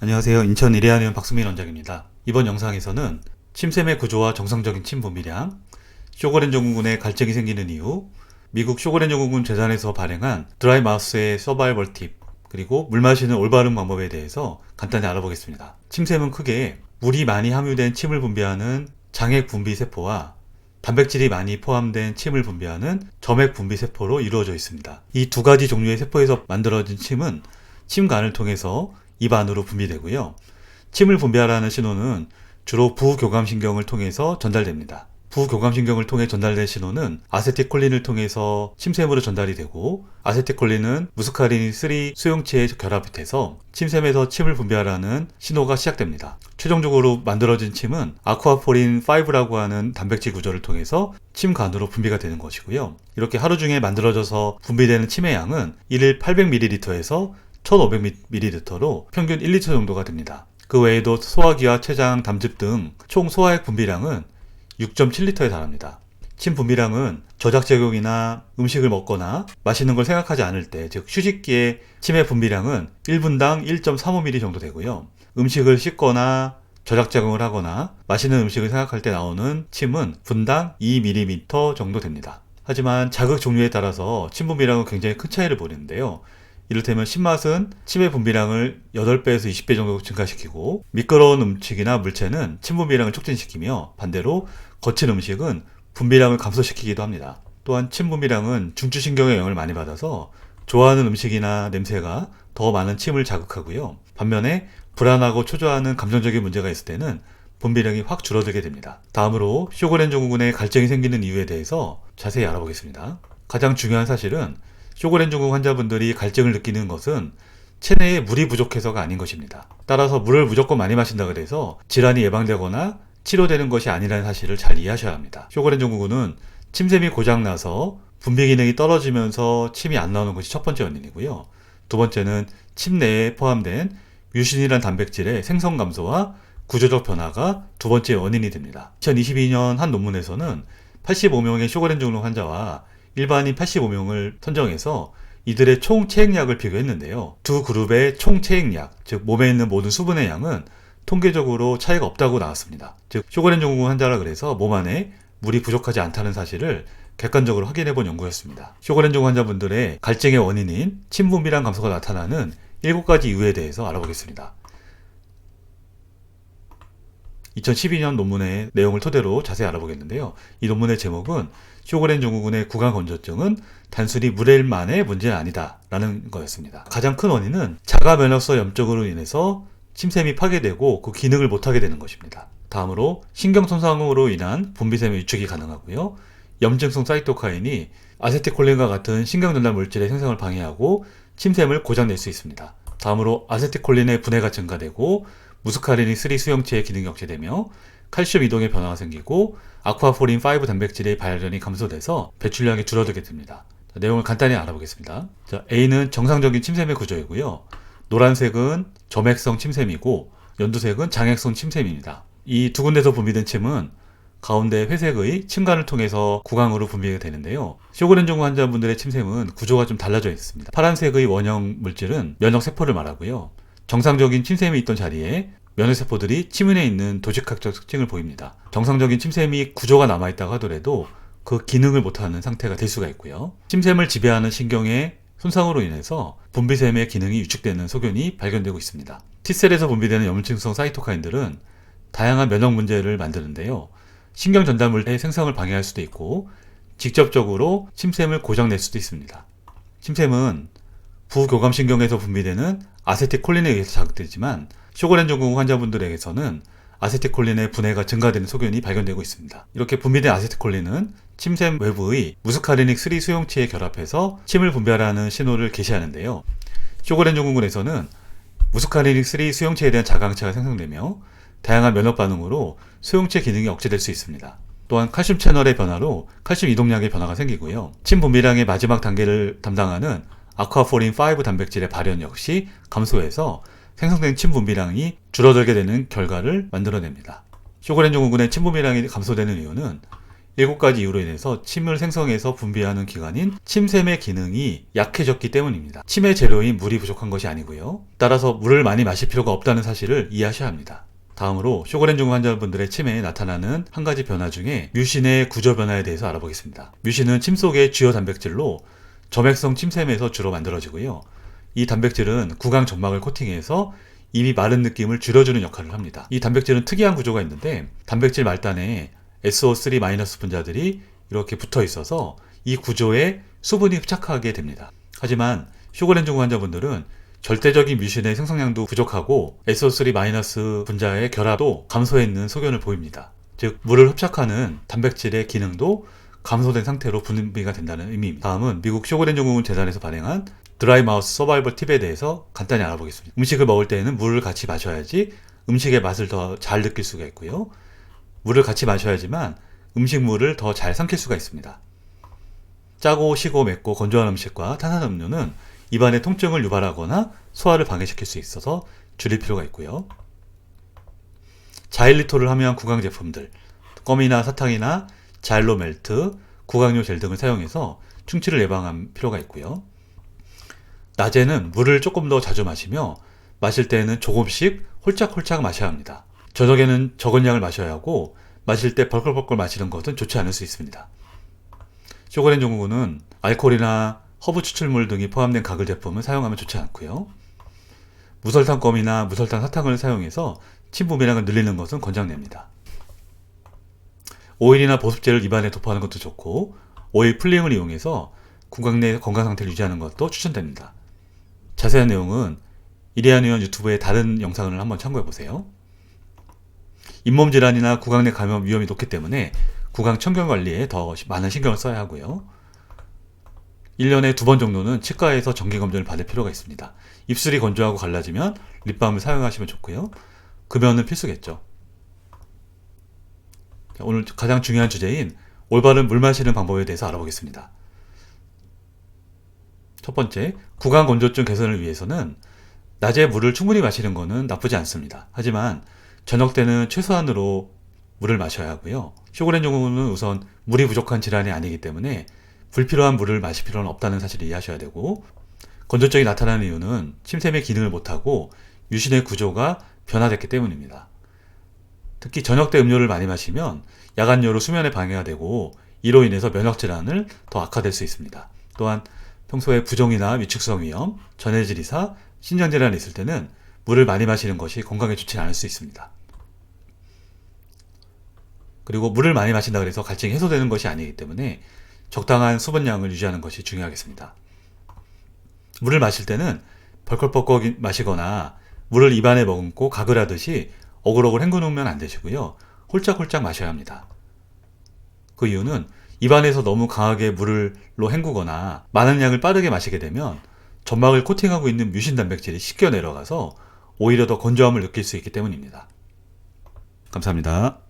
안녕하세요. 인천 이레아니온 박수민 원장입니다. 이번 영상에서는 침샘의 구조와 정상적인 침 분비량, 쇼그렌 증후군에 갈증이 생기는 이유, 미국 쇼그렌 증후군 재단에서 발행한 드라이 마우스의 서바이벌 팁, 그리고 물 마시는 올바른 방법에 대해서 간단히 알아보겠습니다. 침샘은 크게 물이 많이 함유된 침을 분비하는 장액 분비 세포와 단백질이 많이 포함된 침을 분비하는 점액 분비 세포로 이루어져 있습니다. 이 두 가지 종류의 세포에서 만들어진 침은 침관을 통해서 입 안으로 분비되고요. 침을 분비하라는 신호는 주로 부교감신경을 통해서 전달됩니다. 부교감신경을 통해 전달된 신호는 아세틸콜린을 통해서 침샘으로 전달이 되고, 아세틸콜린은 무스카린 3 수용체에 결합이 돼서 침샘에서 침을 분비하라는 신호가 시작됩니다. 최종적으로 만들어진 침은 아쿠아포린 5라고 하는 단백질 구조를 통해서 침관으로 분비가 되는 것이고요. 이렇게 하루 중에 만들어져서 분비되는 침의 양은 1일 800ml에서 1500ml로 평균 1리터 정도가 됩니다. 그 외에도 소화기와 췌장, 담즙 등 총 소화액 분비량은 6.7리터에 달합니다. 침 분비량은 저작작용이나 음식을 먹거나 마시는 걸 생각하지 않을 때, 즉 휴식기에 침의 분비량은 1분당 1.35ml 정도 되고요. 음식을 씻거나 저작작용을 하거나 마시는 음식을 생각할 때 나오는 침은 분당 2ml 정도 됩니다. 하지만 자극 종류에 따라서 침 분비량은 굉장히 큰 차이를 보이는데요. 이를테면 신맛은 침의 분비량을 8배에서 20배 정도 증가시키고, 미끄러운 음식이나 물체는 침 분비량을 촉진시키며 반대로 거친 음식은 분비량을 감소시키기도 합니다. 또한 침 분비량은 중추신경의 영향을 많이 받아서 좋아하는 음식이나 냄새가 더 많은 침을 자극하고요. 반면에 불안하고 초조하는 감정적인 문제가 있을 때는 분비량이 확 줄어들게 됩니다. 다음으로 쇼그렌 증후군에 갈증이 생기는 이유에 대해서 자세히 알아보겠습니다. 가장 중요한 사실은 쇼그렌 증후군 환자분들이 갈증을 느끼는 것은 체내에 물이 부족해서가 아닌 것입니다. 따라서 물을 무조건 많이 마신다고 해서 질환이 예방되거나 치료되는 것이 아니라는 사실을 잘 이해하셔야 합니다. 쇼그렌 증후군은 침샘이 고장나서 분비 기능이 떨어지면서 침이 안 나오는 것이 첫 번째 원인이고요. 두 번째는 침 내에 포함된 뮤신이라는 단백질의 생성 감소와 구조적 변화가 두 번째 원인이 됩니다. 2022년 한 논문에서는 85명의 쇼그렌 증후군 환자와 일반인 85명을 선정해서 이들의 총 체액량을 비교했는데요. 두 그룹의 총 체액량, 즉 몸에 있는 모든 수분의 양은 통계적으로 차이가 없다고 나왔습니다. 즉 쇼그렌 증후군 환자라 그래서 몸 안에 물이 부족하지 않다는 사실을 객관적으로 확인해 본 연구였습니다. 쇼그렌 증후군 환자분들의 갈증의 원인인 침 분비량 감소가 나타나는 7가지 이유에 대해서 알아보겠습니다. 2012년 논문의 내용을 토대로 자세히 알아보겠는데요. 이 논문의 제목은 쇼그렌 증후군의 구강 건조증은 단순히 물에만의 문제는 아니다 라는 거였습니다. 가장 큰 원인은 자가 면역성 염증으로 인해서 침샘이 파괴되고 그 기능을 못하게 되는 것입니다. 다음으로 신경손상으로 인한 분비샘의 유축이 가능하고요. 염증성 사이토카인이 아세틸콜린과 같은 신경전달 물질의 생성을 방해하고 침샘을 고장낼 수 있습니다. 다음으로 아세틸콜린의 분해가 증가되고 무스카린이 3 수용체의 기능이 억제되며 칼슘 이동의 변화가 생기고 아쿠아포린 5 단백질의 발현이 감소돼서 배출량이 줄어들게 됩니다. 내용을 간단히 알아보겠습니다. A는 정상적인 침샘의 구조이고요. 노란색은 점액성 침샘이고 연두색은 장액성 침샘입니다. 이 두 군데서 분비된 침은 가운데 회색의 침관을 통해서 구강으로 분비가 되는데요. 쇼그렌 증후군 환자분들의 침샘은 구조가 좀 달라져 있습니다. 파란색의 원형 물질은 면역세포를 말하고요. 정상적인 침샘이 있던 자리에 면역세포들이 침은에 있는 도식학적 특징을 보입니다. 정상적인 침샘이 구조가 남아있다고 하더라도 그 기능을 못하는 상태가 될 수가 있고요. 침샘을 지배하는 신경의 손상으로 인해서 분비샘의 기능이 위축되는 소견이 발견되고 있습니다. T셀에서 분비되는 염증성 사이토카인들은 다양한 면역 문제를 만드는데요. 신경 전달물의 생성을 방해할 수도 있고 직접적으로 침샘을 고장낼 수도 있습니다. 침샘은 부교감신경에서 분비되는 아세틸콜린에 의해서 자극되지만 쇼그렌 증후군 환자분들에게서는 아세틸콜린의 분해가 증가되는 소견이 발견되고 있습니다. 이렇게 분비된 아세틸콜린은 침샘 외부의 무스카리닉 3 수용체에 결합해서 침을 분비하라는 신호를 게시하는데요. 쇼그렌 증후군에서는 무스카리닉 3 수용체에 대한 자강체가 생성되며 다양한 면역 반응으로 수용체 기능이 억제될 수 있습니다. 또한 칼슘 채널의 변화로 칼슘 이동량의 변화가 생기고요. 침 분비량의 마지막 단계를 담당하는 아쿠아포린 5 단백질의 발현 역시 감소해서 생성된 침 분비량이 줄어들게 되는 결과를 만들어냅니다. 쇼그렌 증후군의 침 분비량이 감소되는 이유는 7가지 이유로 인해서 침을 생성해서 분비하는 기관인 침샘의 기능이 약해졌기 때문입니다. 침의 재료인 물이 부족한 것이 아니고요. 따라서 물을 많이 마실 필요가 없다는 사실을 이해하셔야 합니다. 다음으로 쇼그렌 증후군 환자분들의 침에 나타나는 한 가지 변화 중에 뮤신의 구조 변화에 대해서 알아보겠습니다. 뮤신은 침 속의 주요 단백질로 점액성 침샘에서 주로 만들어지고요. 이 단백질은 구강 점막을 코팅해서 이미 마른 느낌을 줄여주는 역할을 합니다. 이 단백질은 특이한 구조가 있는데 단백질 말단에 SO3- 분자들이 이렇게 붙어 있어서 이 구조에 수분이 흡착하게 됩니다. 하지만 쇼그렌 증후군 환자분들은 절대적인 뮤신의 생성량도 부족하고 SO3- 분자의 결합도 감소해 있는 소견을 보입니다. 즉 물을 흡착하는 단백질의 기능도 감소된 상태로 분비가 된다는 의미입니다. 다음은 미국 쇼그렌 증후군 재단에서 발행한 드라이 마우스 서바이벌 팁에 대해서 간단히 알아보겠습니다. 음식을 먹을 때에는 물을 같이 마셔야지 음식의 맛을 더 잘 느낄 수가 있고요. 물을 같이 마셔야지만 음식물을 더 잘 삼킬 수가 있습니다. 짜고 시고 맵고 건조한 음식과 탄산음료는 입안의 통증을 유발하거나 소화를 방해시킬 수 있어서 줄일 필요가 있고요. 자일리톨을 함유한 구강 제품들, 껌이나 사탕이나 자일로 멜트, 구강용 젤 등을 사용해서 충치를 예방할 필요가 있고요. 낮에는 물을 조금 더 자주 마시며 마실 때에는 조금씩 홀짝홀짝 마셔야 합니다. 저녁에는 적은 양을 마셔야 하고 마실 때 벌컥벌컥 마시는 것은 좋지 않을 수 있습니다. 쇼그렌 증후군은 알코올이나 허브 추출물 등이 포함된 가글 제품을 사용하면 좋지 않고요. 무설탕 껌이나 무설탕 사탕을 사용해서 침 분비량을 늘리는 것은 권장됩니다. 오일이나 보습제를 입안에 도포하는 것도 좋고 오일 풀링을 이용해서 구강 내 건강 상태를 유지하는 것도 추천됩니다. 자세한 내용은 이리안 의원 유튜브의 다른 영상을 한번 참고해보세요. 잇몸 질환이나 구강 내 감염 위험이 높기 때문에 구강 청결 관리에 더 많은 신경을 써야 하고요. 1년에 2번 정도는 치과에서 정기검진을 받을 필요가 있습니다. 입술이 건조하고 갈라지면 립밤을 사용하시면 좋고요. 급여는 필수겠죠. 오늘 가장 중요한 주제인 올바른 물 마시는 방법에 대해서 알아보겠습니다. 첫 번째, 구강 건조증 개선을 위해서는 낮에 물을 충분히 마시는 것은 나쁘지 않습니다. 하지만 저녁 때는 최소한으로 물을 마셔야 하고요. 쇼그렌 증후군은 우선 물이 부족한 질환이 아니기 때문에 불필요한 물을 마실 필요는 없다는 사실을 이해하셔야 되고, 건조증이 나타나는 이유는 침샘의 기능을 못하고 유신의 구조가 변화됐기 때문입니다. 특히 저녁 때 음료를 많이 마시면 야간료로 수면에 방해가 되고 이로 인해서 면역질환을 더 악화될 수 있습니다. 또한 평소에 부종이나 위축성 위염, 전해질 이사, 신장질환이 있을 때는 물을 많이 마시는 것이 건강에 좋지 않을 수 있습니다. 그리고 물을 많이 마신다고 해서 갈증이 해소되는 것이 아니기 때문에 적당한 수분량을 유지하는 것이 중요하겠습니다. 물을 마실 때는 벌컥벌컥 마시거나 물을 입안에 머금고 가글하듯이 어글어글 헹구면 안 되시고요. 홀짝홀짝 마셔야 합니다. 그 이유는 입안에서 너무 강하게 물로 헹구거나 많은 양을 빠르게 마시게 되면 점막을 코팅하고 있는 뮤신 단백질이 씻겨 내려가서 오히려 더 건조함을 느낄 수 있기 때문입니다. 감사합니다.